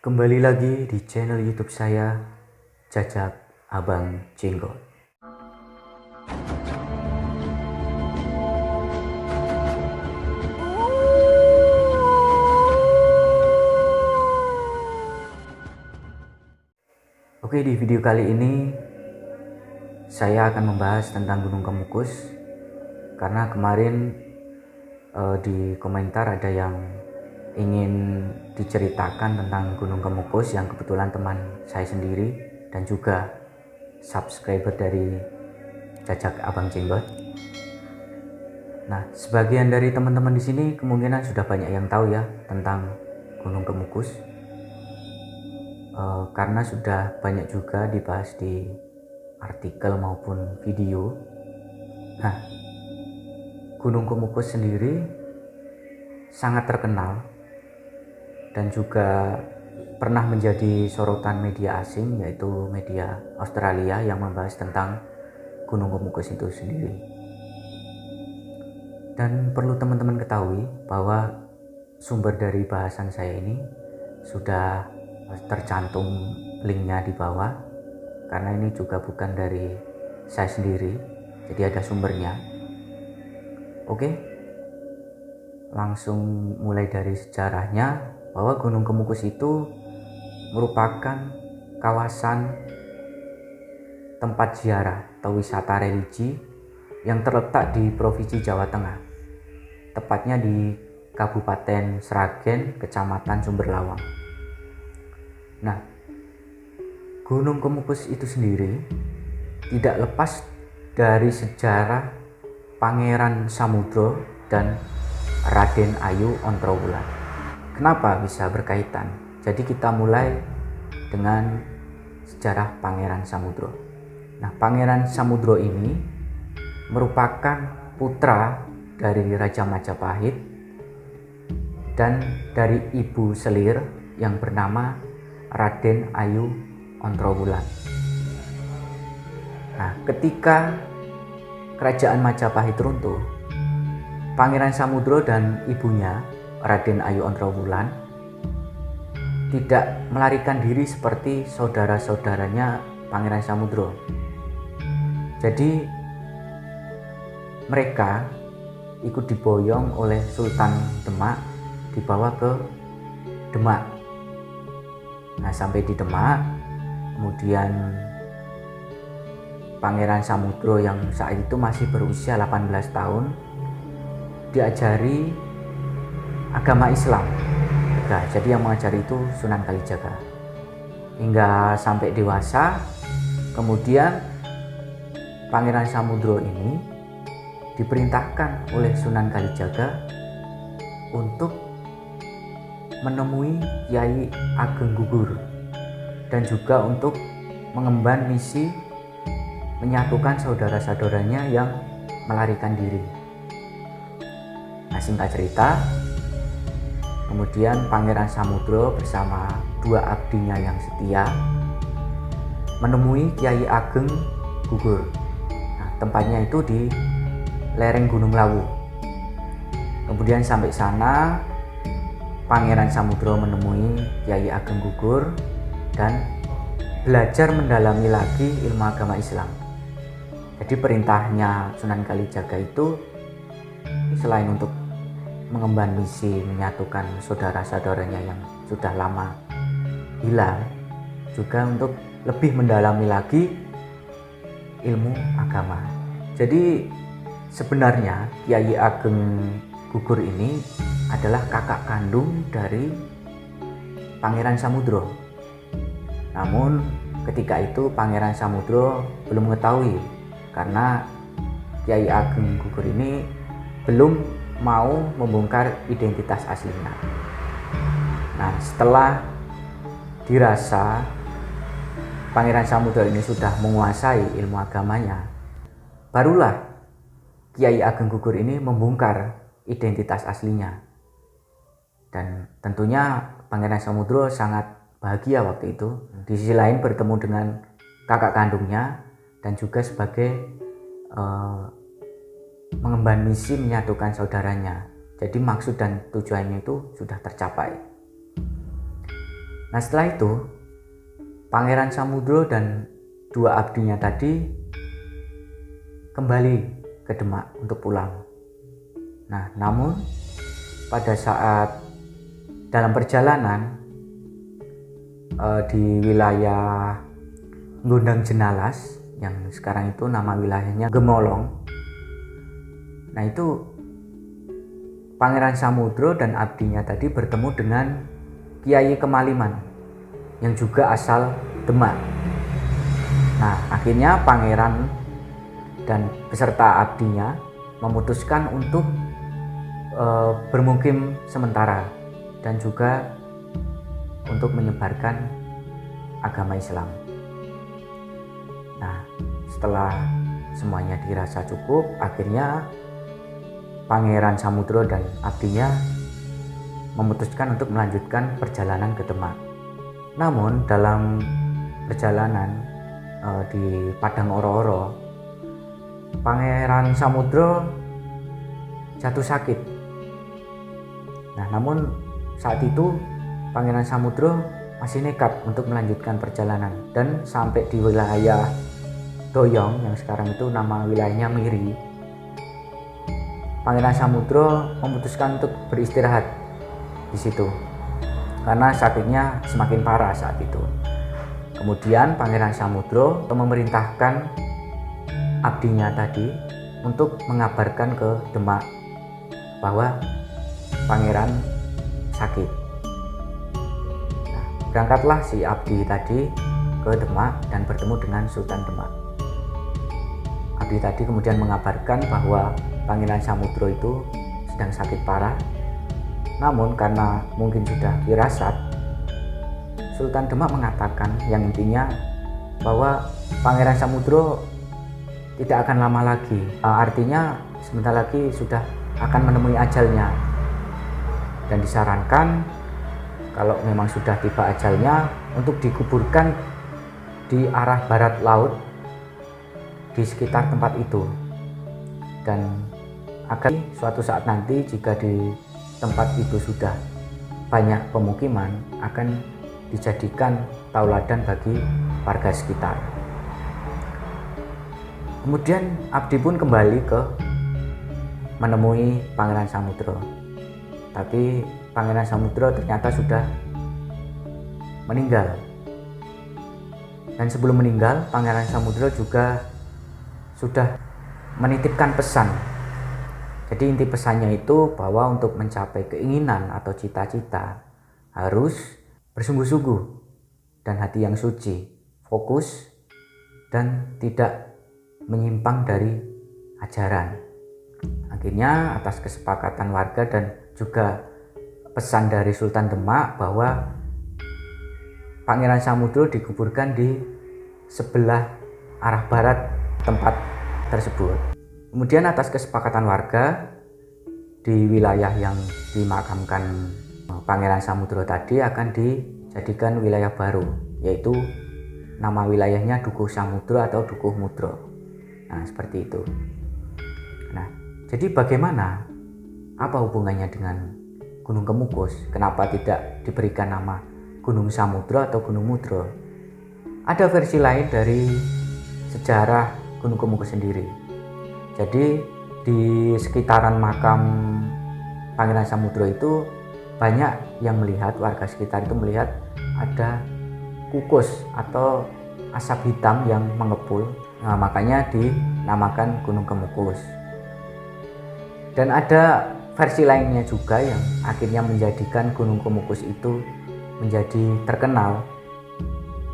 Kembali lagi di channel YouTube saya, Jajak Abang Jenggot. Oke, di video kali ini saya akan membahas tentang Gunung Kemukus, karena kemarin di komentar ada yang ingin diceritakan tentang Gunung Kemukus, yang kebetulan teman saya sendiri dan juga subscriber dari Jajak Abang Jenggot. Nah, sebagian dari teman-teman di sini kemungkinan sudah banyak yang tahu ya tentang Gunung Kemukus, karena sudah banyak juga dibahas di artikel maupun video. Nah, Gunung Kemukus sendiri sangat terkenal dan juga pernah menjadi sorotan media asing, yaitu media Australia yang membahas tentang Gunung Kemukus itu sendiri. Dan perlu teman-teman ketahui bahwa sumber dari bahasan saya ini sudah tercantum linknya di bawah, karena ini juga bukan dari saya sendiri, jadi ada sumbernya. Oke, langsung mulai dari sejarahnya, bahwa Gunung Kemukus itu merupakan kawasan tempat ziarah atau wisata religi yang terletak di Provinsi Jawa Tengah, tepatnya di Kabupaten Sragen, Kecamatan Sumberlawang. Nah, Gunung Kemukus itu sendiri tidak lepas dari sejarah Pangeran Samudro dan Raden Ayu Ontrowulan. Kenapa bisa berkaitan? Jadi kita mulai dengan sejarah Pangeran Samudro. Nah, Pangeran Samudro ini merupakan putra dari Raja Majapahit dan dari Ibu Selir yang bernama Raden Ayu Ontrowulan. Nah, ketika Kerajaan Majapahit runtuh, Pangeran Samudro dan ibunya Raden Ayu Ontrowulan tidak melarikan diri seperti saudara-saudaranya Pangeran Samudro. Jadi mereka ikut diboyong oleh Sultan Demak, dibawa ke Demak. Nah, sampai di Demak, kemudian Pangeran Samudro yang saat itu masih berusia 18 tahun diajari agama Islam. Nah, jadi yang mengajari itu Sunan Kalijaga. Hingga sampai dewasa, kemudian Pangeran Samudro ini diperintahkan oleh Sunan Kalijaga untuk menemui Kyai Ageng Gugur dan juga untuk mengemban misi menyatukan saudara-saudaranya yang melarikan diri. Nah, singkat cerita, kemudian Pangeran Samudro bersama dua abdinya yang setia menemui Kyai Ageng Gugur. Nah, tempatnya itu di lereng Gunung Lawu. Kemudian sampai sana, Pangeran Samudro menemui Kyai Ageng Gugur dan belajar mendalami lagi ilmu agama Islam. Jadi perintahnya Sunan Kalijaga itu selain untuk mengemban misi menyatukan saudara-saudaranya yang sudah lama hilang, juga untuk lebih mendalami lagi ilmu agama. Jadi sebenarnya Kyai Ageng Gugur ini adalah kakak kandung dari Pangeran Samudro. Namun ketika itu Pangeran Samudro belum mengetahui, karena Kyai Ageng Gugur ini belum mau membongkar identitas aslinya. Nah, setelah dirasa Pangeran Samudro ini sudah menguasai ilmu agamanya, barulah Kyai Ageng Gugur ini membongkar identitas aslinya. Dan tentunya Pangeran Samudro sangat bahagia waktu itu. Di sisi lain bertemu dengan kakak kandungnya dan juga sebagai mengemban misi menyatukan saudaranya. Jadi maksud dan tujuannya itu sudah tercapai. Nah setelah itu Pangeran Samudro dan dua abdinya tadi kembali ke Demak untuk pulang. Nah namun pada saat dalam perjalanan di wilayah Gondang Jenalas yang sekarang itu nama wilayahnya Gemolong. Nah itu Pangeran Samudro dan abdinya tadi bertemu dengan Kiai Kemaliman yang juga asal Demak. Nah akhirnya pangeran dan beserta abdinya memutuskan untuk bermukim sementara dan juga untuk menyebarkan agama Islam. Nah setelah semuanya dirasa cukup, akhirnya Pangeran Samudro dan abdinya memutuskan untuk melanjutkan perjalanan ke Demak. Namun dalam perjalanan di Padang Oro-Oro, Pangeran Samudro jatuh sakit. Nah namun saat itu Pangeran Samudro masih nekat untuk melanjutkan perjalanan dan sampai di wilayah Doyong yang sekarang itu nama wilayahnya Miri. Pangeran Samudro memutuskan untuk beristirahat di situ karena sakitnya semakin parah saat itu. Kemudian Pangeran Samudro memerintahkan abdinya tadi untuk mengabarkan ke Demak bahwa pangeran sakit. Nah, berangkatlah si abdi tadi ke Demak dan bertemu dengan Sultan Demak. Abdi tadi kemudian mengabarkan bahwa Pangeran Samudro itu sedang sakit parah. Namun karena mungkin sudah firasat, Sultan Demak mengatakan yang intinya bahwa Pangeran Samudro tidak akan lama lagi. Artinya sebentar lagi sudah akan menemui ajalnya. Dan disarankan kalau memang sudah tiba ajalnya untuk dikuburkan di arah barat laut di sekitar tempat itu. Dan agar suatu saat nanti jika di tempat itu sudah banyak pemukiman akan dijadikan tauladan bagi warga sekitar. Kemudian abdi pun kembali ke menemui Pangeran Samudro. Tapi Pangeran Samudro ternyata sudah meninggal. Dan sebelum meninggal, Pangeran Samudro juga sudah menitipkan pesan. Jadi inti pesannya itu bahwa untuk mencapai keinginan atau cita-cita harus bersungguh-sungguh dan hati yang suci, fokus dan tidak menyimpang dari ajaran. Akhirnya atas kesepakatan warga dan juga pesan dari Sultan Demak bahwa Pangeran Samudro dikuburkan di sebelah arah barat tempat tersebut. Kemudian atas kesepakatan warga di wilayah yang dimakamkan Pangeran Samudro tadi akan dijadikan wilayah baru, yaitu nama wilayahnya Dukuh Samudro atau Dukuh Mudro. Nah seperti itu. Nah jadi bagaimana, apa hubungannya dengan Gunung Kemukus? Kenapa tidak diberikan nama Gunung Samudro atau Gunung Mudro? Ada versi lain dari sejarah Gunung Kemukus sendiri. Jadi di sekitaran makam Pangeran Samudro itu banyak yang melihat, warga sekitar itu melihat ada kukus atau asap hitam yang mengepul. Nah, makanya dinamakan Gunung Kemukus. Dan ada versi lainnya juga yang akhirnya menjadikan Gunung Kemukus itu menjadi terkenal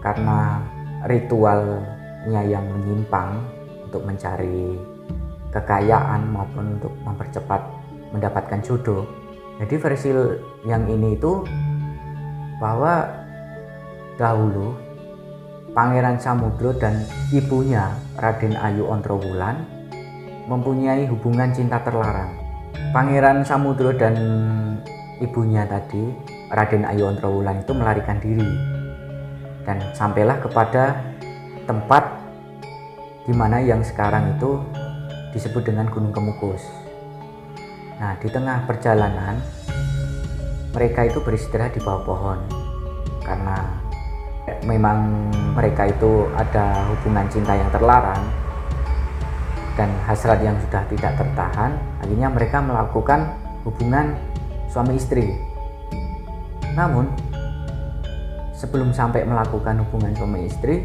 karena ritualnya yang menyimpang untuk mencari kekayaan maupun untuk mempercepat mendapatkan jodoh. Jadi versi yang ini itu bahwa dahulu Pangeran Samudro dan ibunya Raden Ayu Ontrowulan mempunyai hubungan cinta terlarang. Pangeran Samudro dan ibunya tadi Raden Ayu Ontrowulan itu melarikan diri dan sampailah kepada tempat di mana yang sekarang itu disebut dengan Gunung Kemukus. Nah, di tengah perjalanan mereka itu beristirahat di bawah pohon karena memang mereka itu ada hubungan cinta yang terlarang dan hasrat yang sudah tidak tertahan, akhirnya mereka melakukan hubungan suami istri. Namun sebelum sampai melakukan hubungan suami istri,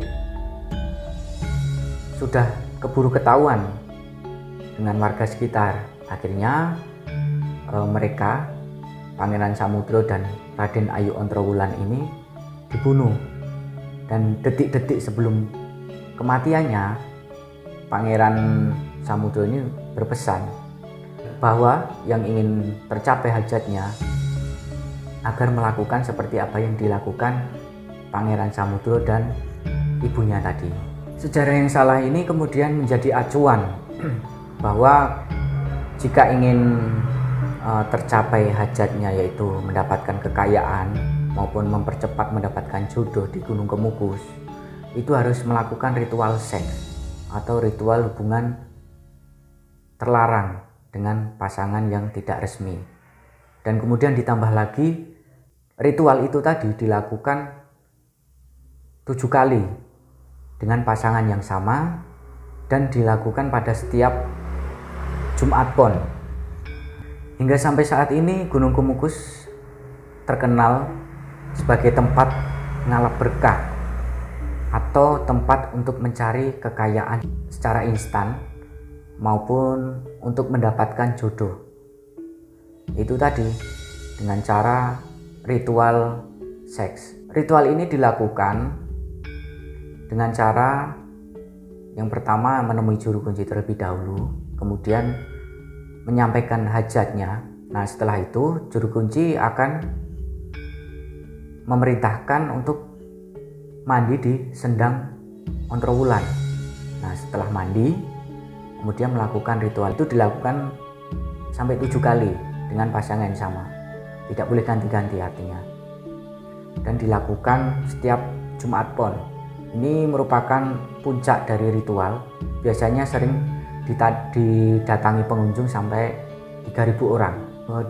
sudah keburu ketahuan dengan warga sekitar. Akhirnya mereka, Pangeran Samudro dan Raden Ayu Ontrowulan ini dibunuh. Dan detik-detik sebelum kematiannya, Pangeran Samudro ini berpesan bahwa yang ingin tercapai hajatnya agar melakukan seperti apa yang dilakukan Pangeran Samudro dan ibunya tadi. Sejarah yang salah ini kemudian menjadi acuan bahwa jika ingin tercapai hajatnya, yaitu mendapatkan kekayaan maupun mempercepat mendapatkan jodoh di Gunung Kemukus, itu harus melakukan ritual seks atau ritual hubungan terlarang dengan pasangan yang tidak resmi. Dan kemudian ditambah lagi, ritual itu tadi dilakukan 7 kali dengan pasangan yang sama dan dilakukan pada setiap Jumat Pon. Hingga sampai saat ini Gunung Kemukus terkenal sebagai tempat ngalap berkah atau tempat untuk mencari kekayaan secara instan maupun untuk mendapatkan jodoh. Itu tadi dengan cara ritual seks. Ritual ini dilakukan dengan cara yang pertama menemui juru kunci terlebih dahulu, kemudian menyampaikan hajatnya. Nah, setelah itu juru kunci akan memerintahkan untuk mandi di Sendang Ontrowulan. Nah, setelah mandi kemudian melakukan ritual itu, dilakukan sampai 7 kali dengan pasangan yang sama, tidak boleh ganti-ganti artinya, dan dilakukan setiap Jumat Pon. Ini merupakan puncak dari ritual, biasanya sering didatangi pengunjung sampai 3.000 orang.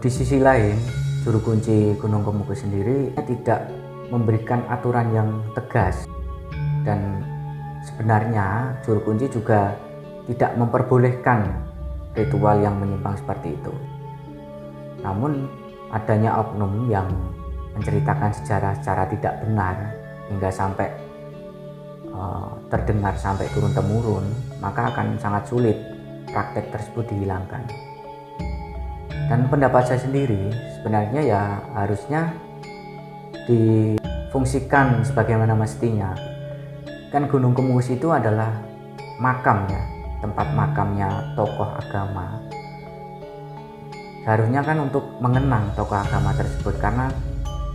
Di sisi lain, juru kunci Gunung Kemukus sendiri tidak memberikan aturan yang tegas, dan sebenarnya juru kunci juga tidak memperbolehkan ritual yang menyimpang seperti itu. Namun adanya oknum yang menceritakan sejarah secara tidak benar hingga sampai terdengar sampai turun-temurun, maka akan sangat sulit praktek tersebut dihilangkan. Dan pendapat saya sendiri, sebenarnya ya harusnya difungsikan sebagaimana mestinya. Kan Gunung Kemukus itu adalah makamnya, tempat makamnya tokoh agama. Seharusnya kan untuk mengenang tokoh agama tersebut, karena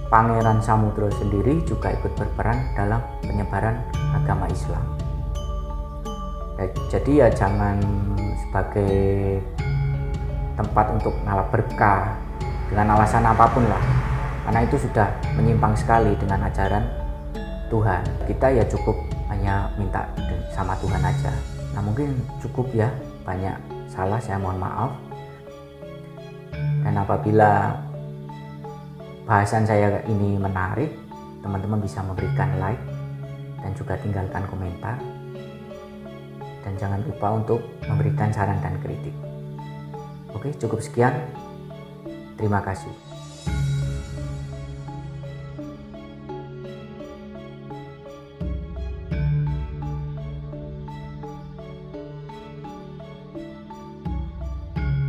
Pangeran Samudro sendiri juga ikut berperan dalam penyebaran agama Islam. Jadi ya jangan sebagai tempat untuk ngalap berkah dengan alasan apapun lah, karena itu sudah menyimpang sekali dengan ajaran Tuhan. Kita ya cukup hanya minta sama Tuhan aja. Nah, mungkin cukup ya, banyak salah, saya mohon maaf. Dan apabila bahasan saya ini menarik, teman-teman bisa memberikan like dan juga tinggalkan komentar, dan jangan lupa untuk memberikan saran dan kritik. Oke, cukup sekian. Terima kasih.